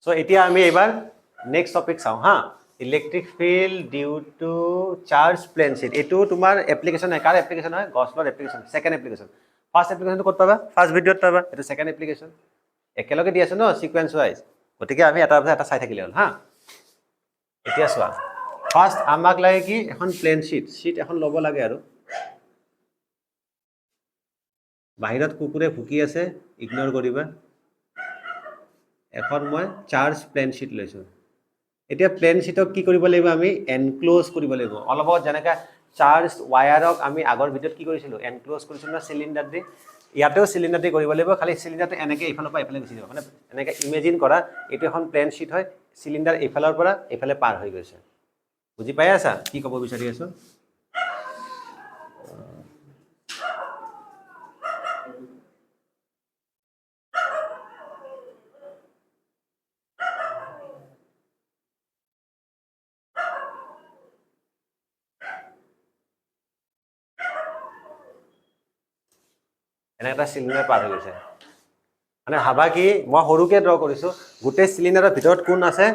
so এতিয়া আমি এবাৰ নেক্সট টপিক চাওঁ হা electric field due to charge plane sheet এইটো তোমাৰ এপ্লিকেশ্যন হয় কাৰ এপ্লিকেশ্যন হয় গছলৰ এপ্লিকেশ্যন ছেকেণ্ড এপ্লিকেশ্যন ফাৰ্ষ্ট এপ্লিকেশ্যনটো ক'ত পাবা ফাৰ্ষ্ট ভিডিঅ'ত পাবা এইটো ছেকেণ্ড এপ্লিকেশ্যন একেলগে দি আছে ন সিকুৱেন্স ৱাইজ গতিকে আমি এটা এটা চাই থাকিলে হ'ল হা এতিয়া চোৱা ফাৰ্ষ্ট আমাক লাগে কি এখন প্লেন শীট এখন ল'ব লাগে আৰু বাহিৰত কুকুৰে ভুকি আছে ইগনোৰ কৰিবা এখন মই চাৰ্জ প্লেন শীট লৈছোঁ এতিয়া প্লেন শীটক কি কৰিব লাগিব আমি এনক্লোজ কৰিব লাগিব অলপ যেনেকৈ চাৰ্জ ৱায়াৰক আমি আগৰ ভিডিঅ'ত কি কৰিছিলোঁ এনক্লোজ কৰিছিলোঁ না চিলিণ্ডাৰ দি ইয়াতেও চিলিণ্ডাৰ দি কৰিব লাগিব খালি চিলিণ্ডাৰটো এনেকৈ এইফালৰ পৰা এইফালে গুচি যাব মানে এনেকৈ ইমেজিন কৰা এইটো এখন প্লেন শীট হয় চিলিণ্ডাৰ এইফালৰ পৰা এইফালে পাৰ হৈ গৈছে বুজি পাই আছা কি ক'ব বিচাৰি আছো এনে এটা চিলিণ্ডাৰ পাৰ হৈ গৈছে মানে ভাবা কি মই সৰুকে ড্ৰ কৰিছোঁ গোটেই চিলিণ্ডাৰৰ ভিতৰত কোন আছে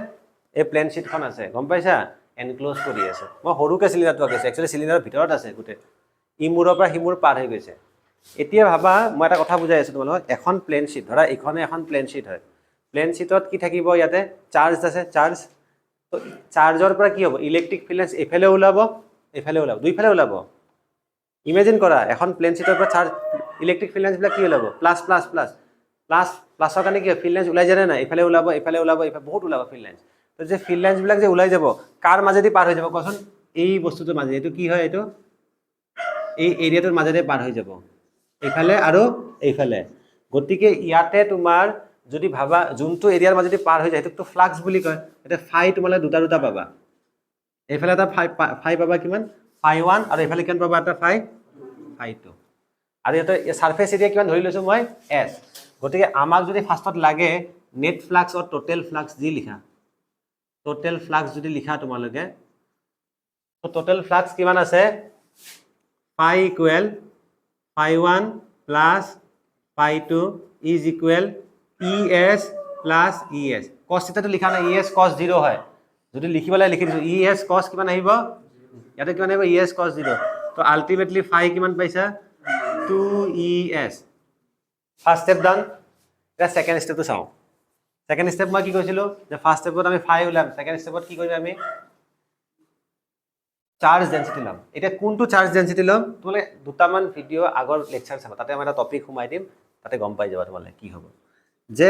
এই প্লেন শীটখন আছে গম পাইছা এনক্লোজ কৰি আছে মই সৰুকে চিলিণ্ডাৰটো আঁকিছোঁ একচুৱেলি চিলিণ্ডাৰৰ ভিতৰত আছে গোটেই ইমূৰৰ পৰা সিমূৰ পাৰ হৈ গৈছে এতিয়া ভাবা মই এটা কথা বুজাই আছোঁ তোমালোকক এখন প্লেন শীট ধৰা এইখনে এখন প্লেন শীট হয় প্লেন শীটত কি থাকিব ইয়াতে চাৰ্জ আছে চাৰ্জ তো চাৰ্জৰ পৰা কি হ'ব ইলেক্ট্ৰিক ফিল্ড এইফালে ওলাব দুইফালে ওলাব ইমেজিন কৰা এখন প্লেন শীটৰ পৰা চাৰ্জ ইলেক্ট্ৰিক ফিল্ড লাইন্সবিলাক কি ওলাব প্লাছ প্লাছ প্লাছ প্লাছ প্লাছৰ কাৰণে কি ফিল্ড লাইন্স ওলাই যায় নাই এইফালে ওলাব এইফালে বহুত ওলাব ফিল্ড লাইন্স তো যে ফিল্ড লাইন্সবিলাক যে ওলাই যাব কাৰ মাজেদি পাৰ হৈ যাব কোৱাচোন এই বস্তুটোৰ মাজে এইটো কি হয় এইটো এই এৰিয়াটোৰ মাজেদি পাৰ হৈ যাব এইফালে আৰু এইফালে গতিকে ইয়াতে তোমাৰ যদি ভাবা যোনটো এৰিয়াৰ মাজেদি পাৰ হৈ যায় সেইটোকতো ফ্লাক্স বুলি কয় এতিয়া ফাই তোমালে দুটা পাবা এইফালে এটা ফাই পাবা কিমান ফাই 1 আৰু এইফালে কিমান পাবা এটা ফাই 2 আৰু এটা সাৰফেস এৰিয়া কিমান ধৰি লৈছো মই s গতিকে আমাক যদি ফাৰ্ষ্টত লাগে net flux or total flux দি লিখা টোটাল ফ্লাক্স যদি লিখা তোমালোকে তো টোটাল ফ্লাক্স কিমান আছে phi equal phi 1 plus phi 2 is equal es plus es cos থিটাটো লিখা নাই es cos 0 হয় যদি লিখিবলৈ লিখি দিছো es cos কিমান আহিব ইয়াতে কিমান আহিব es cos 0 তো আলটিমেটলি ফাই কিমান পাইছা 2es ফার্স্ট স্টেপ ডান এটা সেকেন্ড স্টেপটো চাও সেকেন্ড স্টেপ মই কি কৈছিলো যে ফার্স্ট স্টেপত আমি ফাই উলাম সেকেন্ড স্টেপত কি কৰিম আমি চাৰ্জ ডেন্সিটি লম এটা কোনটো চাৰ্জ ডেন্সিটি লম তোমালে দুটামান ভিডিও আগৰ লেকচাৰ চাবা তাতে আমি এটা টপিক সোমাই দিম তাতে গম পাই যাবা তোমালে কি হ'ব যে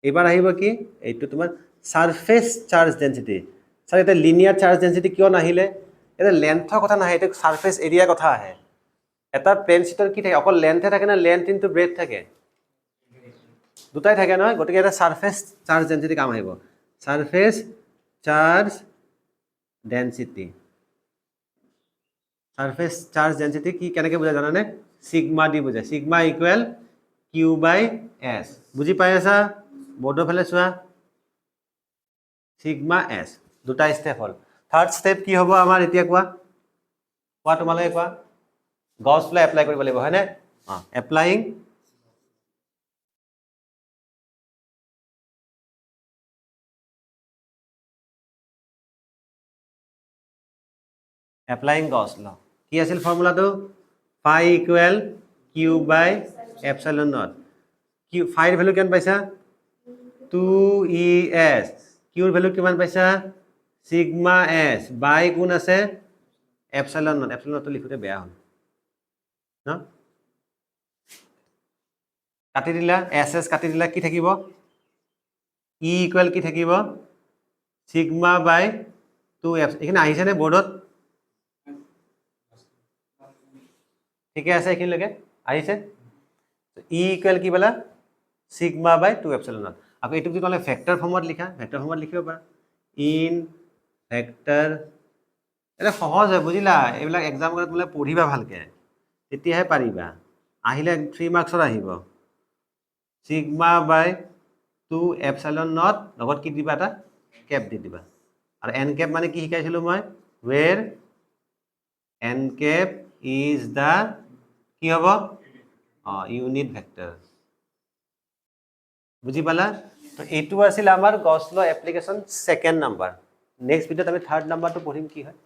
এবাৰ আহিব কি এইটো তোমাৰ সাৰফেস চাৰ্জ ডেন্সিটি স্যাৰ এটা লিনিয়াৰ চাৰ্জ ডেন্সিটি কিয় নাহিলে এটা লেন্থৰ কথা নাহে এটা সাৰফেস এৰিয়া কথা আহে এটা প্লেন শীটৰ কি থাকে অকল লেন্থে থাকে না লেন্থ ইনটু ব্ৰেথ থাকে দুটাই থাকে নহয় গতিকে এটা সারফেস চার্জ ডেন্সিটি কাম আহিব surface charge density surface charge density কি কেনেকে বুঝা জানানে সিগমা দি বুঝা সিগমা ইকুৱেল কিউ বাই এস বুজি পাই আছা বৰ্ডৰ ফালে চোৱা সিগমা এস দুটা স্টেপ হল থাৰ্ড স্টেপ কি হ'ব আমাৰ এতিয়া কোৱা তোমালোকে কোৱা গছ লা এপ্লাই কৰিব লাগিব হয়নে এপ্লাইং গছ ল কি আছিল ফৰ্মুলাটো phi equal Q by epsilon naught Q ফাইৰ ভ্যালু কিমান পাইছা 2es কিউৰ ভ্যালু কিমান পাইছা সিগমা s বাই কোন আছে এপসাইলন নটটো লিখোতে বেয়া হ'ল ন কাটি দিলা এস কাটি দিলা কি থাকিব ই ইকুৱেল কি থাকিব সিগমা বাই 2f এখানে আহিছে নে বোৰ্ডত ঠিকে আছে এখিনিলৈকে আহিছে ই ইকুৱেল কি বলা সিগমা বাই 2 এপসাইলন নট আকৌ এইটো যদি তোমালে ভেক্টৰ ফৰ্মত লিখা ভেক্টৰ ফৰ্মত লিখিব পাৰা ইন ভেক্টৰ এটা সহজ হয় বুজিলা এইবিলাক এক্সাম কৰাত বোলে পঢ়িবা ভালকে তেতিয়াহে পাৰিবা আহিলে 3 মাৰ্কছৰ আহিব সিগমা বাই 2 এপসাইলন নট লগত কি দিবা এটা কেপ দি দিবা আৰু এন কেপ মানে কি শিকাইছিলো মই where n cap is the কি হ'ব ইউনিট ভেক্টৰ বুজি পালা তো এইটো আছিল আমাৰ গছ ল এপ্লিকেশ্যন ছেকেণ্ড নাম্বাৰ নেক্সট ভিডিঅ'ত আমি থাৰ্ড নাম্বাৰটো পঢ়িম কি হয়